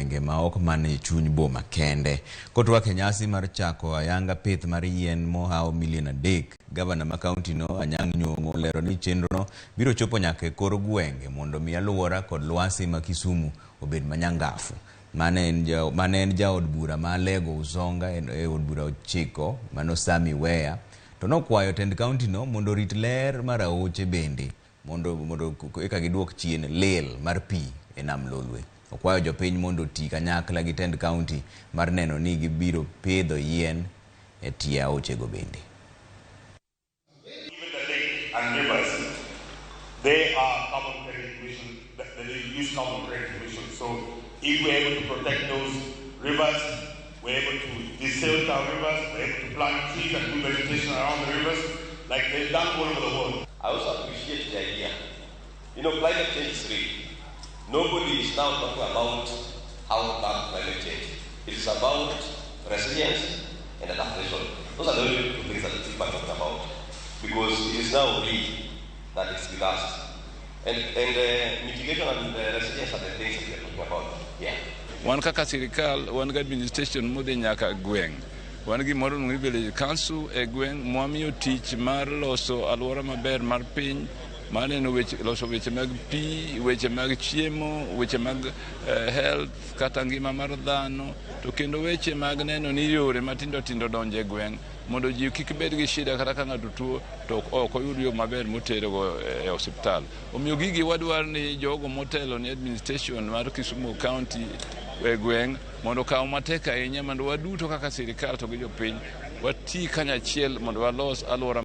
gwenge ma ok mane chuny boma kende. Kotwake nyasi mar chako ayanga pith mar yien mohao milion 3, gavana ma kaunti no Anyang' Nyong'o lero ni chenro no biro chopo nyaka e kor gwenge mondo mi aluora kod lwasi ma Kisumu obed manyangafu. Mane en jaod bura ma Lego Uzonga e od bura ochiko mano Sami Weya to nokwayo tend kaunti no mondo rit ler mar aoche bende mondo eka giduok chien lel mar pi e nam Lolwe. Okwayo jopiny mondo ti kanyakla gi tend kaunti mar neno ni gibiro pedho yien e tie aoche go bende. Even the lake and rivers, they are carbon credit emission, they use carbon credit emission. So if we're able to protect those rivers, we're able to desail our rivers, we're able to plant trees and do vegetation around the rivers, like they've done all over the world. I also appreciate the idea. Climate change is real. Nobody is now talking about how bad climate change. It is about resilience and adaptation. Those are the only two things that people are talking about. Because it is now real that it's with us. And mitigation and resilience are the things that we are talking about. Yeah. Wan kaka sirikal, wan ga administration modhi nyaka gweng. Wan gi moro ngi village council e gweng mwamiyo tich mar loso aluora maber mar piny, maneno loso weche mag pi, weche mag chiemo, weche mag health kata ngima mar dhano, to kendo weche mag neno ni yore matindo tindo donje e gweng mondo ji kik bed gi shida kata ka ng'ato tuo to ok oyud yo maber motero go e osiptal. Omiyo gigi wadwar ni jogo motelo ni administration mar Kisumu County e gweng mondo kaw matek ahinya mondo waduto kaka sirikal to gi jopiny wati kanyachiel mondo walos aluora